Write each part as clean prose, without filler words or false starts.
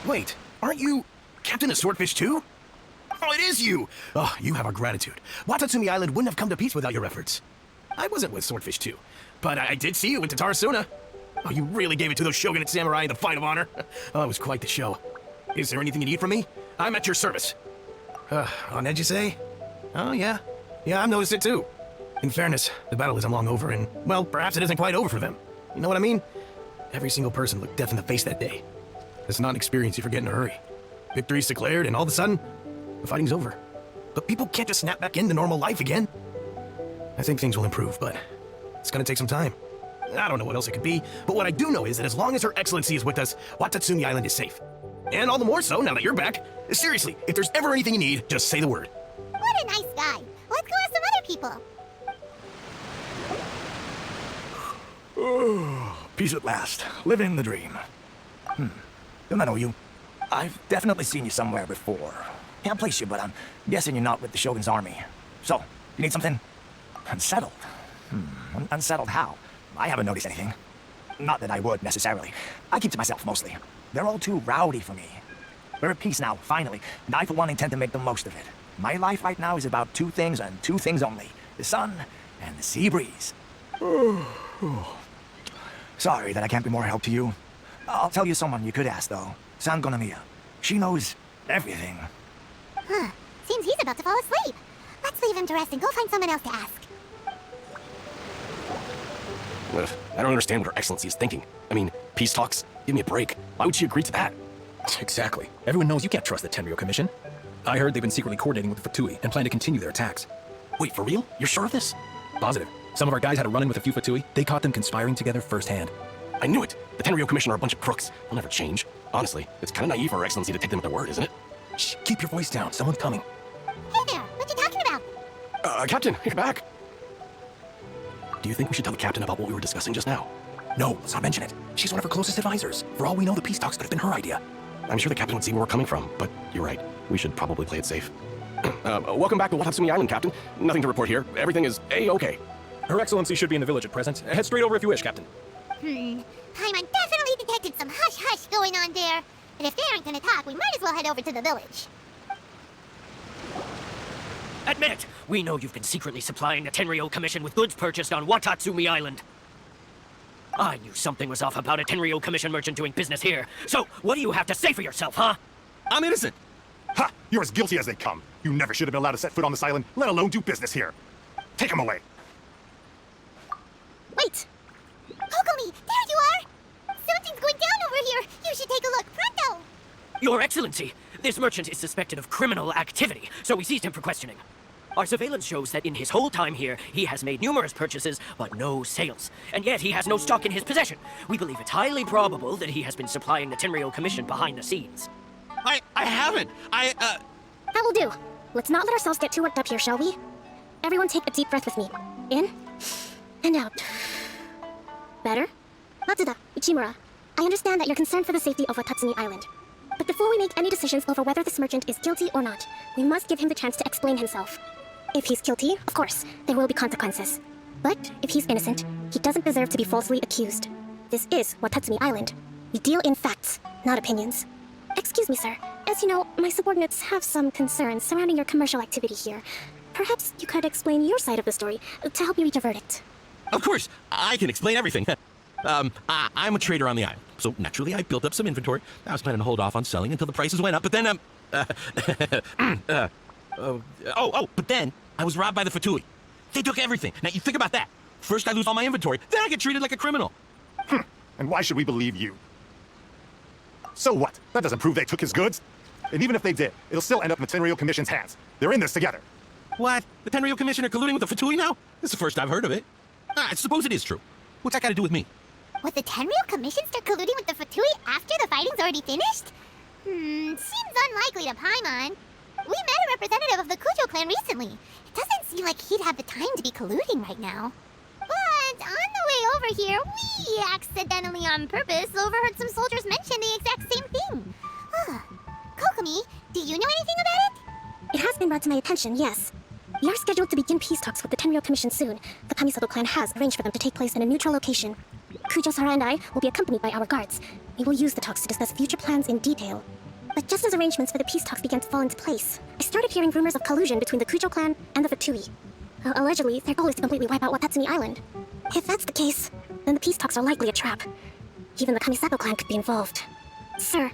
Wait, aren't you Captain of Swordfish too? Oh, it is you! Oh, you have our gratitude. Watatsumi Island wouldn't have come to peace without your efforts. I wasn't with Swordfish too, but I did see you in Tatarasuna. Oh, you really gave it to those shogunate samurai in the fight of honor. Oh, it was quite the show. Is there anything you need from me? I'm at your service. On edge, you say? Oh, yeah. Yeah, I've noticed it too. In fairness, the battle isn't long over, and, well, perhaps it isn't quite over for them. You know what I mean? Every single person looked death in the face that day. It's not an experience you forget in a hurry. Victory's declared, and all of a sudden, the fighting's over. But people can't just snap back into normal life again. I think things will improve, but it's gonna take some time. I don't know what else it could be, but what I do know is that as long as Her Excellency is with us, Watatsumi Island is safe. And all the more so now that you're back. Seriously, if there's ever anything you need, just say the word. What a nice guy. Let's go ask some other people. Oh, peace at last. Living the dream. Don't I know you? I've definitely seen you somewhere before. Can't place you, but I'm guessing you're not with the Shogun's army. So, you need something? Unsettled. Unsettled how? I haven't noticed anything. Not that I would, necessarily. I keep to myself, mostly. They're all too rowdy for me. We're at peace now, finally, and I, for one, intend to make the most of it. My life right now is about two things and two things only. The sun and the sea breeze. Sorry that I can't be more help to you. I'll tell you someone you could ask, though. Sangonomiya. She knows everything. Huh. Seems he's about to fall asleep. Let's leave him to rest and go find someone else to ask. I don't understand what Her Excellency is thinking. I mean, peace talks? Give me a break. Why would she agree to that? Exactly. Everyone knows you can't trust the Tenryou Commission. I heard they've been secretly coordinating with the Fatui and plan to continue their attacks. Wait, for real? You're sure of this? Positive. Some of our guys had a run-in with a few Fatui. They caught them conspiring together firsthand. I knew it. The Tenryou Commission are a bunch of crooks. They'll never change. Honestly, it's kind of naive for Her Excellency to take them at their word, isn't it? Shh, keep your voice down. Someone's coming. Hey there, what you talking about? Captain, you're back. Do you think we should tell the captain about what we were discussing just now? No, let's not mention it. She's one of her closest advisors. For all we know, the peace talks could have been her idea. I'm sure the captain would see where we're coming from, but you're right. We should probably play it safe. Welcome back to Watatsumi Island, Captain. Nothing to report here. Everything is A-okay. Her Excellency should be in the village at present. Head straight over if you wish, Captain. Paimon definitely detected some hush-hush going on there. But if they aren't gonna talk, we might as well head over to the village. Admit it! We know you've been secretly supplying the Tenryou Commission with goods purchased on Watatsumi Island. I knew something was off about a Tenryou Commission merchant doing business here. So, what do you have to say for yourself, huh? I'm innocent! Ha! You're as guilty as they come. You never should have been allowed to set foot on this island, let alone do business here. Take him away. Wait! Kokomi, there you are! Something's going down over here! You should take a look, pronto! Your Excellency, this merchant is suspected of criminal activity, so we seized him for questioning. Our surveillance shows that in his whole time here, he has made numerous purchases, but no sales. And yet he has no stock in his possession. We believe it's highly probable that he has been supplying the Tenryou Commission behind the scenes. I haven't. That will do. Let's not let ourselves get too worked up here, shall we? Everyone take a deep breath with me. In, and out. Better? Matsuda, Ichimura, I understand that you're concerned for the safety of Watatsumi Island. But before we make any decisions over whether this merchant is guilty or not, we must give him the chance to explain himself. If he's guilty, of course, there will be consequences. But if he's innocent, he doesn't deserve to be falsely accused. This is Watatsumi Island. We deal in facts, not opinions. Excuse me, sir. As you know, my subordinates have some concerns surrounding your commercial activity here. Perhaps you could explain your side of the story to help me reach a verdict. Of course, I can explain everything. I'm a trader on the island, so naturally I built up some inventory. I was planning to hold off on selling until the prices went up, but then, but then I was robbed by the Fatui. They took everything. Now, you think about that. First I lose all my inventory, then I get treated like a criminal. And why should we believe you? So what? That doesn't prove they took his goods. And even if they did, it'll still end up in the Tenryou Commission's hands. They're in this together. What? The Tenryou Commission are colluding with the Fatui now? This is the first I've heard of it. I suppose it is true. What's that got to do with me? Would the Tenryou Commission start colluding with the Fatui after the fighting's already finished? Seems unlikely to Paimon. We met a representative of the Kujo clan recently. It doesn't seem like he'd have the time to be colluding right now. But on the way over here, we accidentally on purpose overheard some soldiers mention the exact same thing. Kokomi, do you know anything about it? It has been brought to my attention, yes. We are scheduled to begin peace talks with the Tenryou Commission soon. The Kamisato clan has arranged for them to take place in a neutral location. Kujo-Sara and I will be accompanied by our guards. We will use the talks to discuss future plans in detail. But just as arrangements for the peace talks began to fall into place, I started hearing rumors of collusion between the Kujo clan and the Fatui. Allegedly, their goal is to completely wipe out Watatsumi Island. If that's the case, then the peace talks are likely a trap. Even the Kamisato clan could be involved. Sir,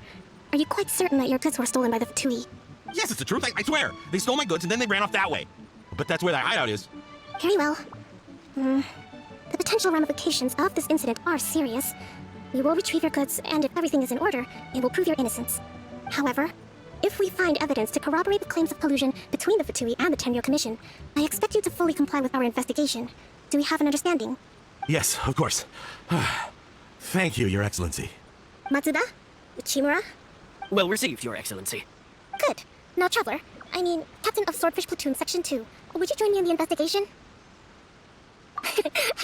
are you quite certain that your goods were stolen by the Fatui? Yes, it's the truth. I swear. They stole my goods and then they ran off that way. But that's where their hideout is. Very well. The potential ramifications of this incident are serious. We will retrieve your goods, and if everything is in order, it will prove your innocence. However, if we find evidence to corroborate the claims of collusion between the Fatui and the Tenryo Commission, I expect you to fully comply with our investigation. Do we have an understanding? Yes, of course. Thank you, Your Excellency. Matsuda? Uchimura? Well received, Your Excellency. Good. Now, Traveler, Captain of Swordfish Platoon Section 2, would you join me in the investigation?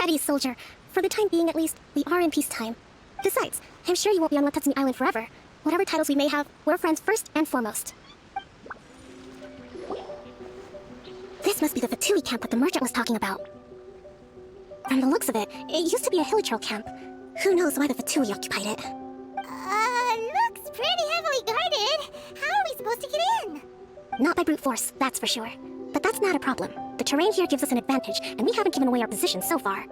At ease, soldier. For the time being, at least, we are in peacetime. Besides, I'm sure you won't be on Watatsumi Island forever. Whatever titles we may have, we're friends first and foremost. This must be the Fatui camp that the merchant was talking about. From the looks of it, it used to be a hilichurl camp. Who knows why the Fatui occupied it? Looks pretty heavily guarded. How are we supposed to get in? Not by brute force, that's for sure. But that's not a problem. The terrain here gives us an advantage, and we haven't given away our position so far.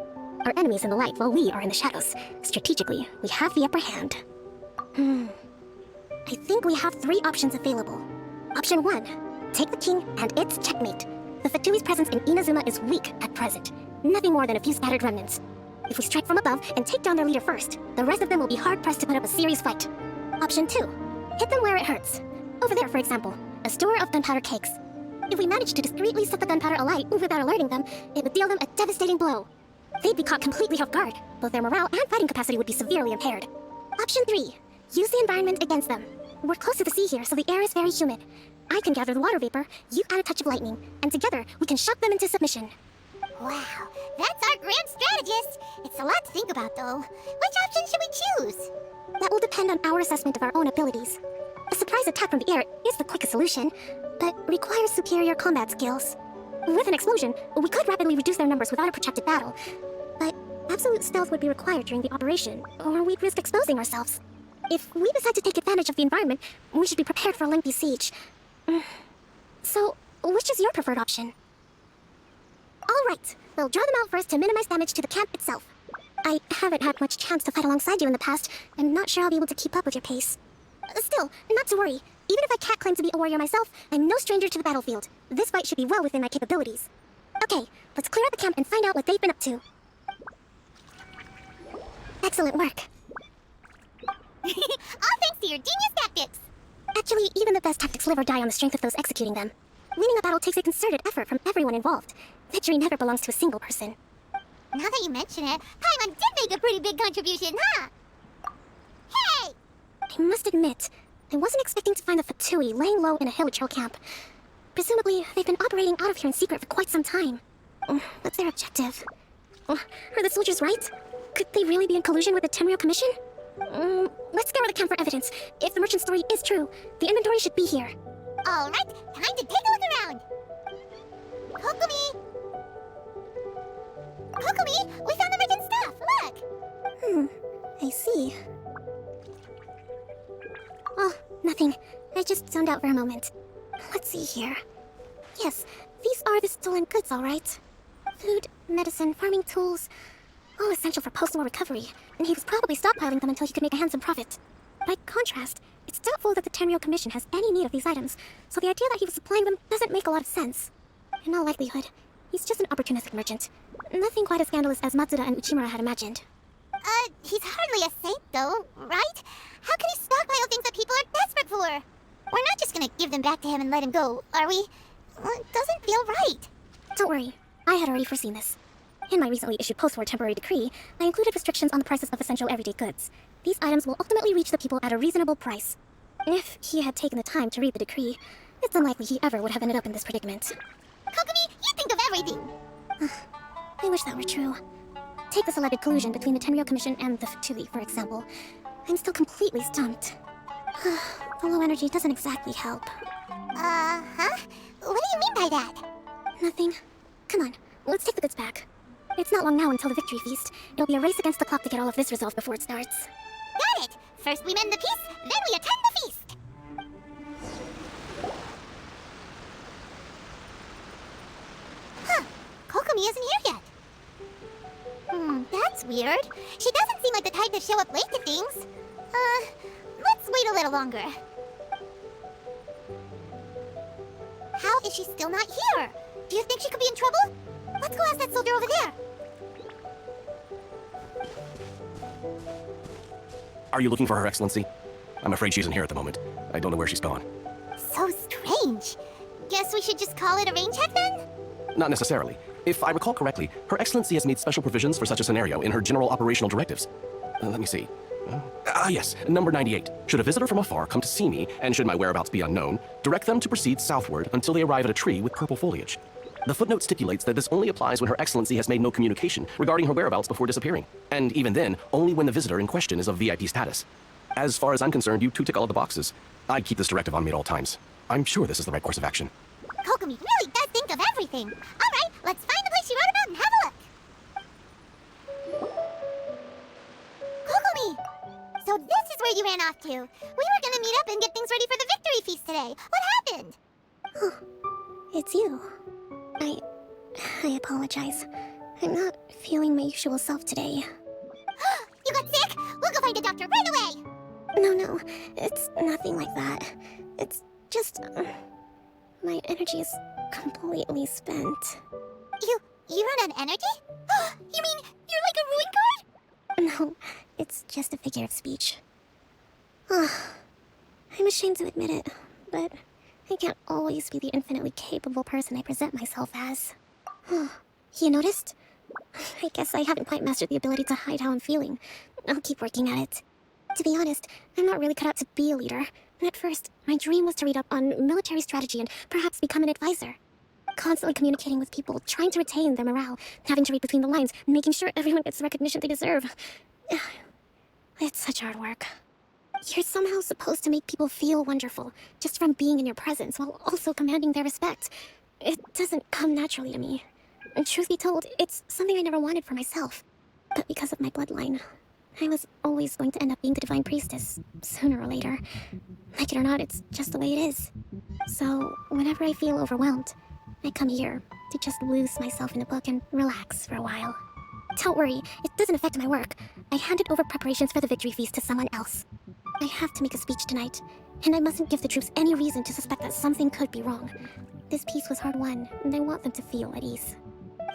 Our enemy's in the light, while we are in the shadows. Strategically, we have the upper hand. I think we have 3 options available. Option 1, take the king and its checkmate. The Fatui's presence in Inazuma is weak at present. Nothing more than a few scattered remnants. If we strike from above and take down their leader first, the rest of them will be hard-pressed to put up a serious fight. Option 2, hit them where it hurts. Over there, for example, a store of gunpowder cakes. If we manage to discreetly set the gunpowder alight without alerting them, it would deal them a devastating blow. They'd be caught completely off guard. Both their morale and fighting capacity would be severely impaired. Option 3, use the environment against them. We're close to the sea here, so the air is very humid. I can gather the water vapor, you add a touch of lightning, and together we can shock them into submission. Wow, that's our grand strategist. It's a lot to think about, though. Which option should we choose? That will depend on our assessment of our own abilities. A surprise attack from the air is the quickest solution, but requires superior combat skills. With an explosion, we could rapidly reduce their numbers without a protracted battle, but absolute stealth would be required during the operation, or we'd risk exposing ourselves. If we decide to take advantage of the environment, we should be prepared for a lengthy siege. So, which is your preferred option? All right, we'll draw them out first to minimize damage to the camp itself. I haven't had much chance to fight alongside you in the past. I'm not sure I'll be able to keep up with your pace. Still, not to worry. Even if I can't claim to be a warrior myself, I'm no stranger to the battlefield. This fight should be well within my capabilities. Okay, let's clear out the camp and find out what they've been up to. Excellent work. All thanks to your genius tactics. Actually, even the best tactics live or die on the strength of those executing them. Winning a battle takes a concerted effort from everyone involved. Victory never belongs to a single person. Now that you mention it, Paimon did make a pretty big contribution, huh? Hey! I must admit, I wasn't expecting to find the Fatui laying low in a hilichurl camp. Presumably, they've been operating out of here in secret for quite some time. What's their objective? Are the soldiers right? Could they really be in collusion with the Tenryo Commission? Let's scour the camp for evidence. If the merchant story is true, the inventory should be here. All right, time to take a look around. Kokomi! Kokomi, we found the merchant stuff, look! I see. Oh, nothing. I just zoned out for a moment. Let's see here. Yes, these are the stolen goods, all right. Food, medicine, farming tools, all essential for post-war recovery, and he was probably stockpiling them until he could make a handsome profit. By contrast, it's doubtful that the Tenryo Commission has any need of these items, so the idea that he was supplying them doesn't make a lot of sense. In all likelihood, he's just an opportunistic merchant. Nothing quite as scandalous as Matsuda and Uchimura had imagined. He's hardly a saint, though, right? How can he stockpile things that people are desperate for? We're not just gonna give them back to him and let him go, are we? It doesn't feel right. Don't worry, I had already foreseen this. In my recently issued post-war temporary decree, I included restrictions on the prices of essential everyday goods. These items will ultimately reach the people at a reasonable price. If he had taken the time to read the decree, it's unlikely he ever would have ended up in this predicament. Kokomi, you think of everything! I wish that were true. Take this alleged collusion between the Tenryo Commission and the Fatui, for example. I'm still completely stumped. The low energy doesn't exactly help. Huh? What do you mean by that? Nothing. Come on, let's take the goods back. It's not long now until the victory feast. It'll be a race against the clock to get all of this resolved before it starts. Got it! First we mend the peace, then we attend the feast! Huh. Kokomi isn't here yet. That's weird. She doesn't seem like the type to show up late to things. Let's wait a little longer. How is she still not here? Do you think she could be in trouble? Let's go ask that soldier over there. Are you looking for Her Excellency? I'm afraid she isn't here at the moment. I don't know where she's gone. So strange. Guess we should just call it a rain check then? Not necessarily. If I recall correctly, Her Excellency has made special provisions for such a scenario in her general operational directives. Let me see. Yes, number 98. Should a visitor from afar come to see me, and should my whereabouts be unknown, direct them to proceed southward until they arrive at a tree with purple foliage. The footnote stipulates that this only applies when Her Excellency has made no communication regarding her whereabouts before disappearing, and even then, only when the visitor in question is of VIP status. As far as I'm concerned, you two tick all of the boxes. I'd keep this directive on me at all times. I'm sure this is the right course of action. Kokomi really does think of everything. All right, let's find the place she wrote about and have a look. Kokomi! So this is where you ran off to. We were gonna meet up and get things ready for the victory feast today. What happened? It's you. I apologize. I'm not feeling my usual self today. You got sick? We'll go find a doctor right away. No, it's nothing like that. It's just... my energy is completely spent. You run out of energy? You mean you're like a ruin card? No, it's just a figure of speech. I'm ashamed to admit it, but I can't always be the infinitely capable person I present myself as. You noticed? I guess I haven't quite mastered the ability to hide how I'm feeling. I'll keep working at it. To be honest, I'm not really cut out to be a leader. At first, my dream was to read up on military strategy and perhaps become an advisor. Constantly communicating with people, trying to retain their morale, having to read between the lines, and making sure everyone gets the recognition they deserve. It's such hard work. You're somehow supposed to make people feel wonderful, just from being in your presence, while also commanding their respect. It doesn't come naturally to me. And truth be told, it's something I never wanted for myself. But because of my bloodline, I was always going to end up being the Divine Priestess, sooner or later. Like it or not, it's just the way it is. So, whenever I feel overwhelmed, I come here to just lose myself in a book and relax for a while. Don't worry, it doesn't affect my work. I handed over preparations for the victory feast to someone else. I have to make a speech tonight, and I mustn't give the troops any reason to suspect that something could be wrong. This peace was hard won, and I want them to feel at ease.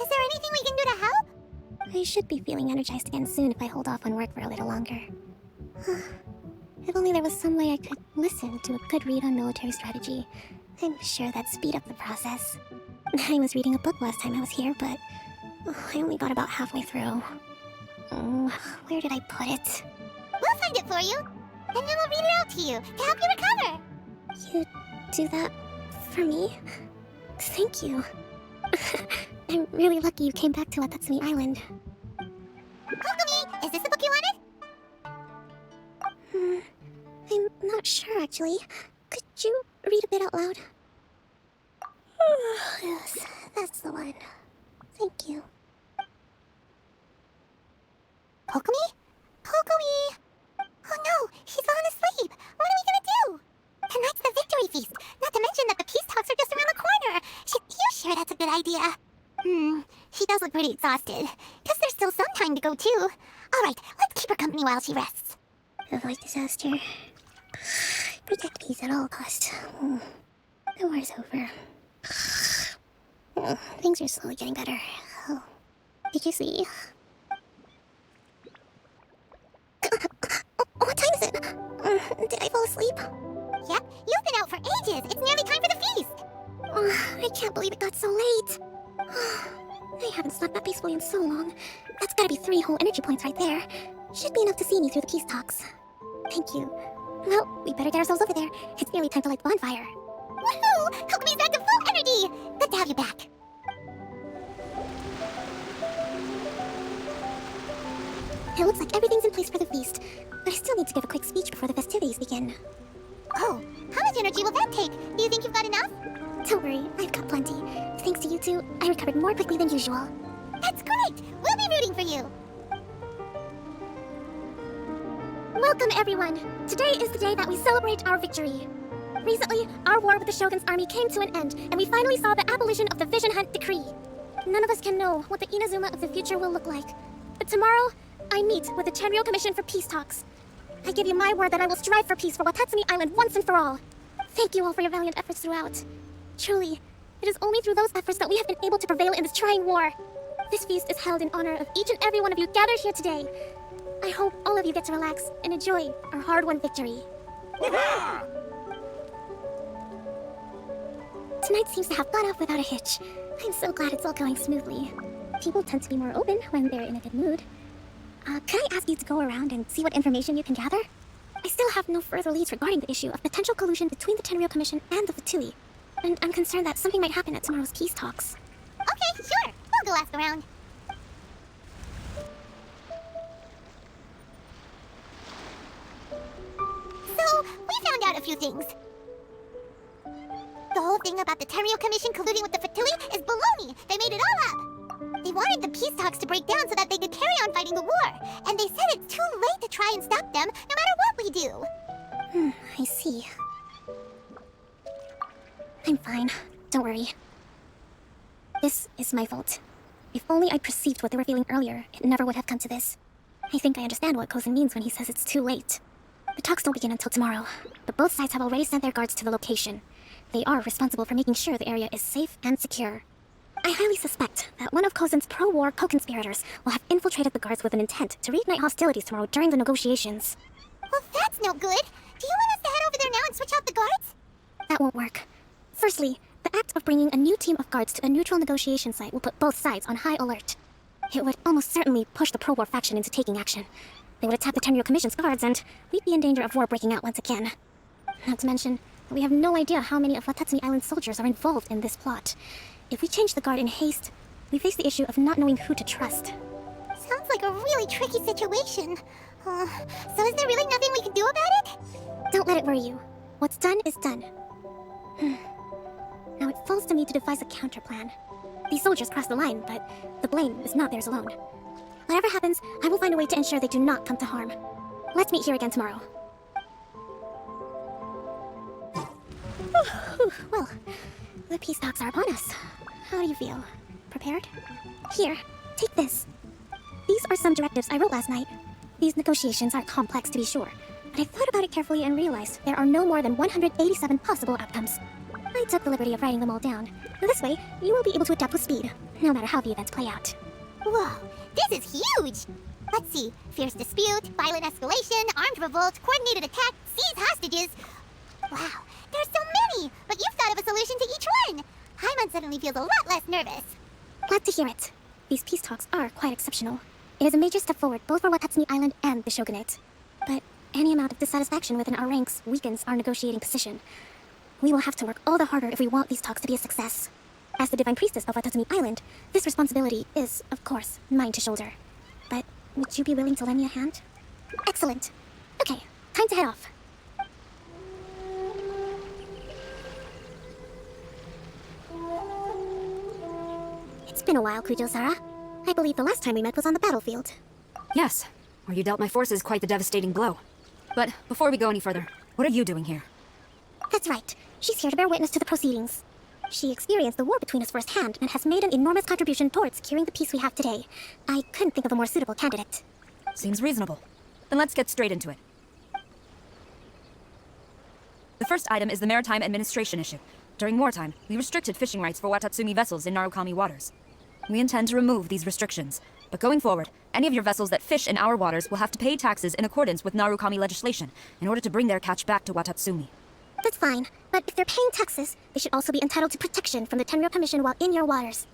Is there anything we can do to help? I should be feeling energized again soon if I hold off on work for a little longer. If only there was some way I could listen to a good read on military strategy. I'm sure that'd speed up the process. I was reading a book last time I was here, but I only got about halfway through. Where did I put it? We'll find it for you. And then we'll read it out to you to help you recover. You do that for me? Thank you. I'm really lucky you came back to Watatsumi Island. Kokomi, is this the book you wanted? I'm not sure, actually. Could you read a bit out loud? Yes, that's the one. Thank you. Kokomi? Kokomi! Oh no, she's fallen asleep. What are we gonna do? Tonight's the victory feast. Not to mention that the peace talks are just around the corner. You sure that's a good idea? She does look pretty exhausted. Guess there's still some time to go too. All right, let's keep her company while she rests. Avoid disaster. Protect peace at all costs. The war's over. Things are slowly getting better. Oh. Did you see? What time is it? Did I fall asleep? Yep, you've been out for ages. It's nearly time for the feast. I can't believe it got so late. I haven't slept that peacefully in so long. That's gotta be 3 whole energy points right there. Should be enough to see me through the peace talks. Thank you. Well, we better get ourselves over there. It's nearly time to light the bonfire. Woohoo! Kokomi's back to full energy. Good to have you back. It looks like everything's in place for the feast, but I still need to give a quick speech before the festivities begin. Oh, how much energy will that take? Do you think you've got enough? Don't worry, I've got plenty. Thanks to you two, I recovered more quickly than usual. That's great. Perfect! We'll be rooting for you! Welcome, everyone! Today is the day that we celebrate our victory. Recently, our war with the Shogun's army came to an end, and we finally saw the abolition of the Vision Hunt Decree. None of us can know what the Inazuma of the future will look like. But tomorrow, I meet with the Tenryou Commission for peace talks. I give you my word that I will strive for peace for Watatsumi Island once and for all. Thank you all for your valiant efforts throughout. Truly, it is only through those efforts that we have been able to prevail in this trying war. This feast is held in honor of each and every one of you gathered here today. I hope all of you get to relax and enjoy our hard-won victory. Tonight seems to have gone off without a hitch. I'm so glad it's all going smoothly. People tend to be more open when they're in a good mood. Could I ask you to go around and see what information you can gather? I still have no further leads regarding the issue of potential collusion between the Tenryou Commission and the Fatui. And I'm concerned that something might happen at tomorrow's peace talks. Okay, sure. We'll go ask around. So, we found out a few things. The whole thing about the Tenryou Commission colluding with the Fatui is baloney. They made it all up. They wanted the peace talks to break down so that they could carry on fighting the war. And they said it's too late to try and stop them, no matter what we do. I see. I'm fine. Don't worry. This is my fault. If only I'd perceived what they were feeling earlier, it never would have come to this. I think I understand what Kozen means when he says it's too late. The talks don't begin until tomorrow, but both sides have already sent their guards to the location. They are responsible for making sure the area is safe and secure. I highly suspect that one of Kozen's pro-war co-conspirators will have infiltrated the guards with an intent to reignite hostilities tomorrow during the negotiations. Well, that's no good. Do you want us to head over there now and switch out the guards? That won't work. Firstly, the act of bringing a new team of guards to a neutral negotiation site will put both sides on high alert. It would almost certainly push the pro-war faction into taking action. They would attack the Tenryou Commission's guards, and we'd be in danger of war breaking out once again. Not to mention, we have no idea how many of Watatsumi Island's soldiers are involved in this plot. If we change the guard in haste, we face the issue of not knowing who to trust. Sounds like a really tricky situation. So is there really nothing we can do about it? Don't let it worry you. What's done is done. Now it falls to me to devise a counterplan. These soldiers crossed the line, but the blame is not theirs alone. Whatever happens, I will find a way to ensure they do not come to harm. Let's meet here again tomorrow. Well, the peace talks are upon us. How do you feel? Prepared? Here, take this. These are some directives I wrote last night. These negotiations are complex to be sure, but I thought about it carefully and realized there are no more than 187 possible outcomes. I took the liberty of writing them all down. This way, you will be able to adapt with speed, no matter how the events play out. Whoa, this is huge! Let's see. Fierce dispute, violent escalation, armed revolt, coordinated attack, seize hostages. Wow, there's so many! But you've thought of a solution to each one! Paimon suddenly feels a lot less nervous. Glad to hear it. These peace talks are quite exceptional. It is a major step forward both for Watatsumi Island and the Shogunate. But any amount of dissatisfaction within our ranks weakens our negotiating position. We will have to work all the harder if we want these talks to be a success. As the Divine Priestess of Watatsumi Island, this responsibility is, of course, mine to shoulder. But would you be willing to lend me a hand? Excellent. Okay, time to head off. It's been a while, Kujo-Sara. I believe the last time we met was on the battlefield. Yes, where you dealt my forces quite the devastating blow. But before we go any further, what are you doing here? That's right. She's here to bear witness to the proceedings. She experienced the war between us firsthand and has made an enormous contribution towards securing the peace we have today. I couldn't think of a more suitable candidate. Seems reasonable. Then let's get straight into it. The first item is the Maritime Administration issue. During wartime, we restricted fishing rights for Watatsumi vessels in Narukami waters. We intend to remove these restrictions, but going forward, any of your vessels that fish in our waters will have to pay taxes in accordance with Narukami legislation in order to bring their catch back to Watatsumi. That's fine, but if they're paying taxes, they should also be entitled to protection from the Tenryou Commission while in your waters.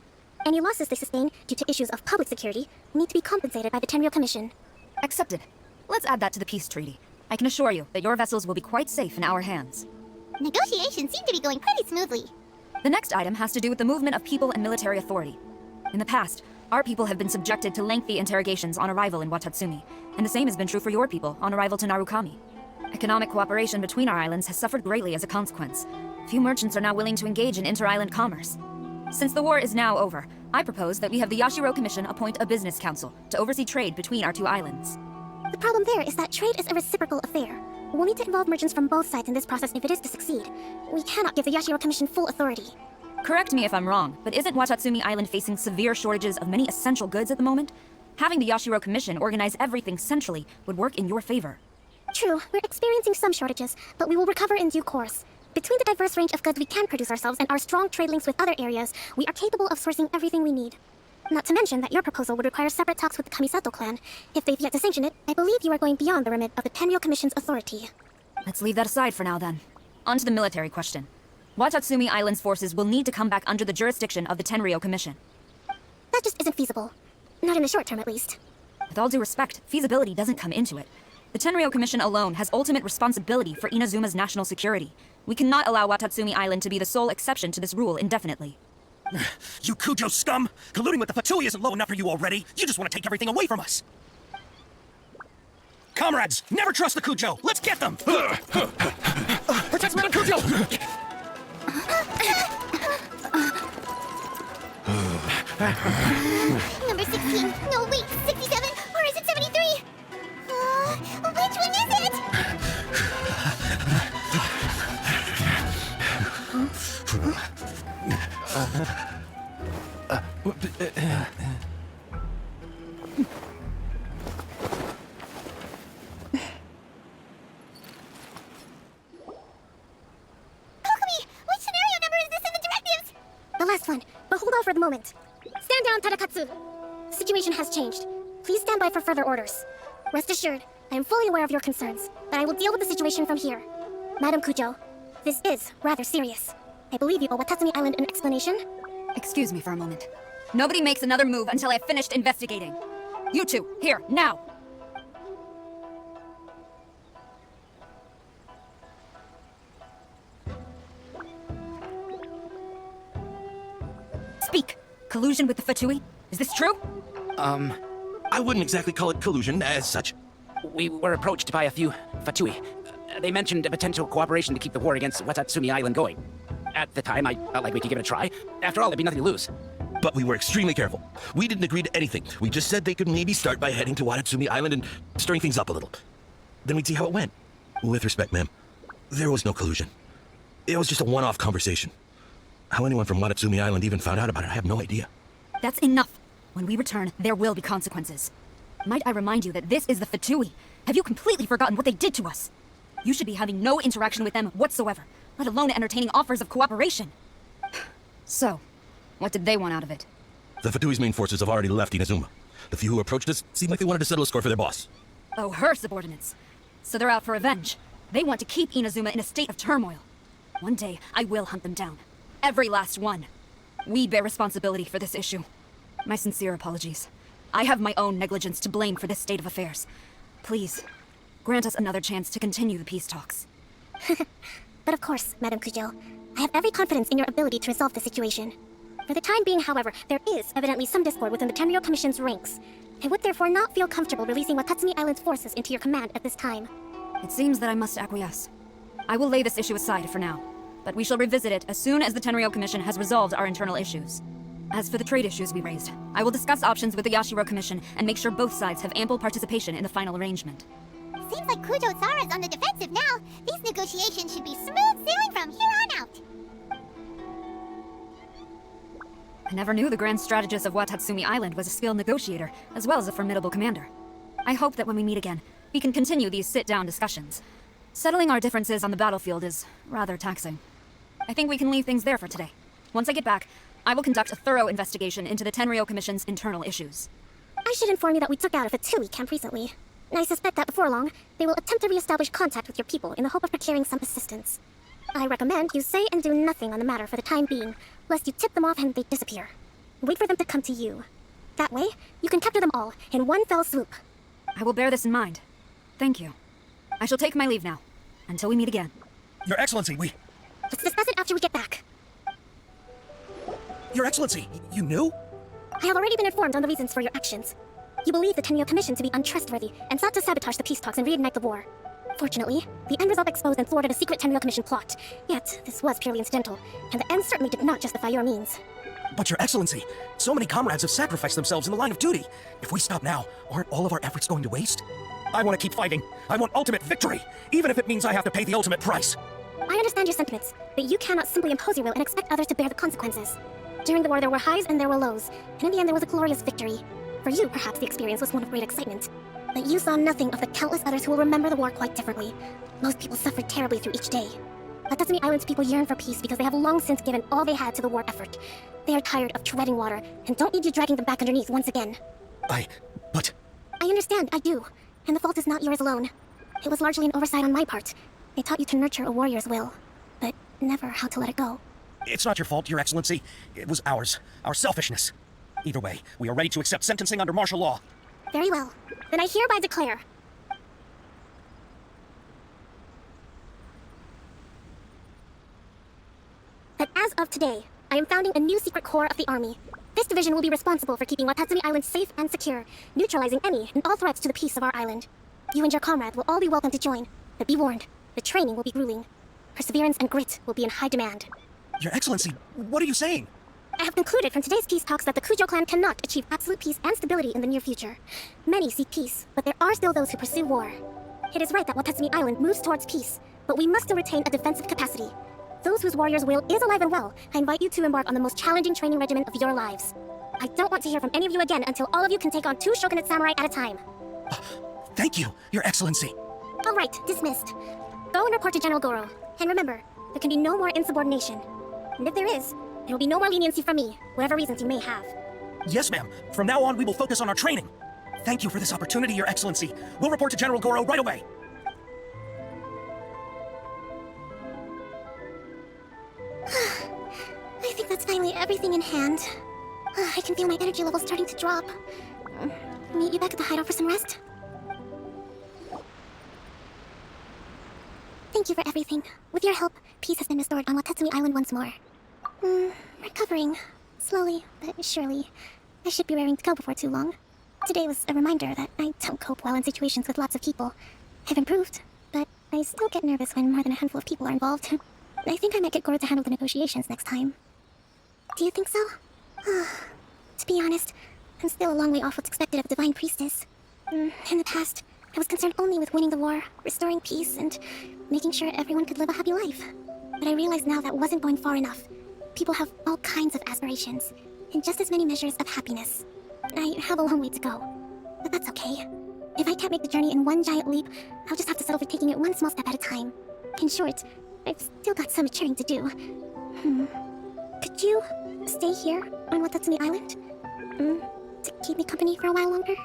Any losses they sustain due to issues of public security need to be compensated by the Tenryou Commission. Accepted. Let's add that to the peace treaty. I can assure you that your vessels will be quite safe in our hands. Negotiations seem to be going pretty smoothly. The next item has to do with the movement of people and military authority. In the past, our people have been subjected to lengthy interrogations on arrival in Watatsumi, and the same has been true for your people on arrival to Narukami. Economic cooperation between our islands has suffered greatly as a consequence. Few merchants are now willing to engage in inter-island commerce. Since the war is now over, I propose that we have the Yashiro Commission appoint a business council to oversee trade between our two islands. The problem there is that trade is a reciprocal affair. We'll need to involve merchants from both sides in this process if it is to succeed. We cannot give the Yashiro Commission full authority. Correct me if I'm wrong, but isn't Watatsumi Island facing severe shortages of many essential goods at the moment? Having the Yashiro Commission organize everything centrally would work in your favor. True, we're experiencing some shortages, but we will recover in due course. Between the diverse range of goods we can produce ourselves and our strong trade links with other areas, we are capable of sourcing everything we need. Not to mention that your proposal would require separate talks with the Kamisato clan. If they've yet to sanction it, I believe you are going beyond the remit of the Tenryo Commission's authority. Let's leave that aside for now then. On to the military question. Watatsumi Island's forces will need to come back under the jurisdiction of the Tenryo Commission. That just isn't feasible. Not in the short term, at least. With all due respect, feasibility doesn't come into it. The Tenryo Commission alone has ultimate responsibility for Inazuma's national security. We cannot allow Watatsumi Island to be the sole exception to this rule indefinitely. You Kujo scum! Colluding with the Fatui isn't low enough for you already! You just want to take everything away from us! Comrades, never trust the Kujo! Let's get them! Protect Madam Kujo! Number 16. No, wait, 67. Or is it 73? Which one is it? Kokomi, which scenario number is this in the directives? The last one, but hold on for the moment. Stand down, Tadakatsu! The situation has changed. Please stand by for further orders. Rest assured, I am fully aware of your concerns, but I will deal with the situation from here. Madam Kujo, this is rather serious. I believe you owe Watatsumi Island an explanation. Excuse me for a moment. Nobody makes another move until I've finished investigating. You two, here, now! Speak! Collusion with the Fatui? Is this true? I wouldn't exactly call it collusion as such. We were approached by a few Fatui. They mentioned a potential cooperation to keep the war against Watatsumi Island going. At the time, I felt like we could give it a try. After all, there'd be nothing to lose. But we were extremely careful. We didn't agree to anything. We just said they could maybe start by heading to Watatsumi Island and stirring things up a little. Then we'd see how it went. With respect, ma'am, there was no collusion. It was just a one-off conversation. How anyone from Watatsumi Island even found out about it, I have no idea. That's enough. When we return, there will be consequences. Might I remind you that this is the Fatui? Have you completely forgotten what they did to us? You should be having no interaction with them whatsoever, let alone entertaining offers of cooperation. So, what did they want out of it? The Fatui's main forces have already left Inazuma. The few who approached us seemed like they wanted to settle a score for their boss. Oh, her subordinates. So they're out for revenge. They want to keep Inazuma in a state of turmoil. One day, I will hunt them down. Every last one. We bear responsibility for this issue. My sincere apologies. I have my own negligence to blame for this state of affairs. Please, grant us another chance to continue the peace talks. But of course, Madam Kujo, I have every confidence in your ability to resolve the situation. For the time being, however, there is evidently some discord within the Tenryo Commission's ranks. I would therefore not feel comfortable releasing Watatsumi Island's forces into your command at this time. It seems that I must acquiesce. I will lay this issue aside for now, but we shall revisit it as soon as the Tenryo Commission has resolved our internal issues. As for the trade issues we raised, I will discuss options with the Yashiro Commission and make sure both sides have ample participation in the final arrangement. Seems like Kujo-sara's on the defensive now. These negotiations should be smooth sailing from here on out. I never knew the grand strategist of Watatsumi Island was a skilled negotiator, as well as a formidable commander. I hope that when we meet again, we can continue these sit-down discussions. Settling our differences on the battlefield is rather taxing. I think we can leave things there for today. Once I get back, I will conduct a thorough investigation into the Tenryo Commission's internal issues. I should inform you that we took out a Fatui camp recently. I suspect that before long, they will attempt to re-establish contact with your people in the hope of procuring some assistance. I recommend you say and do nothing on the matter for the time being, lest you tip them off and they disappear. Wait for them to come to you. That way, you can capture them all in one fell swoop. I will bear this in mind. Thank you. I shall take my leave now. Until we meet again. Your Excellency, Let's discuss it after we get back. Your Excellency, you knew? I have already been informed on the reasons for your actions. You believe the Tenryo Commission to be untrustworthy and sought to sabotage the peace talks and reignite the war. Fortunately, the end result exposed and thwarted a secret Tenryo Commission plot. Yet, this was purely incidental, and the end certainly did not justify your means. But Your Excellency, so many comrades have sacrificed themselves in the line of duty. If we stop now, aren't all of our efforts going to waste? I want to keep fighting. I want ultimate victory, even if it means I have to pay the ultimate price. I understand your sentiments, but you cannot simply impose your will and expect others to bear the consequences. During the war, there were highs and there were lows, and in the end, there was a glorious victory. For you, perhaps the experience was one of great excitement. But you saw nothing of the countless others who will remember the war quite differently. Most people suffered terribly through each day. Watatsumi Island's people yearn for peace because they have long since given all they had to the war effort. They are tired of treading water, and don't need you dragging them back underneath once again. But... I understand, I do. And the fault is not yours alone. It was largely an oversight on my part. They taught you to nurture a warrior's will, but never how to let it go. It's not your fault, Your Excellency. It was ours. Our selfishness. Either way, we are ready to accept sentencing under martial law. Very well. Then I hereby declare... that as of today, I am founding a new secret corps of the army. This division will be responsible for keeping Watatsumi Island safe and secure, neutralizing any and all threats to the peace of our island. You and your comrade will all be welcome to join, but be warned, the training will be grueling. Perseverance and grit will be in high demand. Your Excellency, what are you saying? I have concluded from today's peace talks that the Kujo clan cannot achieve absolute peace and stability in the near future. Many seek peace, but there are still those who pursue war. It is right that Watatsumi Island moves towards peace, but we must still retain a defensive capacity. Those whose warrior's will is alive and well, I invite you to embark on the most challenging training regimen of your lives. I don't want to hear from any of you again until all of you can take on 2 shogunate samurai at a time. Thank you, Your Excellency. All right, dismissed. Go and report to General Goro. And remember, there can be no more insubordination. And if there is, there will be no more leniency from me, whatever reasons you may have. Yes, ma'am. From now on, we will focus on our training. Thank you for this opportunity, Your Excellency. We'll report to General Goro right away. I think that's finally everything in hand. I can feel my energy levels starting to drop. Meet you back at the hideout for some rest? Thank you for everything. With your help, peace has been restored on Watatsumi Island once more. Recovering. Slowly, but surely. I should be raring to go before too long. Today was a reminder that I don't cope well in situations with lots of people. I've improved, but I still get nervous when more than a handful of people are involved. I think I might get Goro to handle the negotiations next time. Do you think so? To be honest, I'm still a long way off what's expected of a divine priestess. In the past, I was concerned only with winning the war, restoring peace, and making sure everyone could live a happy life. But I realize now that wasn't going far enough. People have all kinds of aspirations, and just as many measures of happiness. I have a long way to go, but that's okay. If I can't make the journey in one giant leap, I'll just have to settle for taking it one small step at a time. In short, I've still got some maturing to do. Could you stay here on Watatsumi Island? To keep me company for a while longer?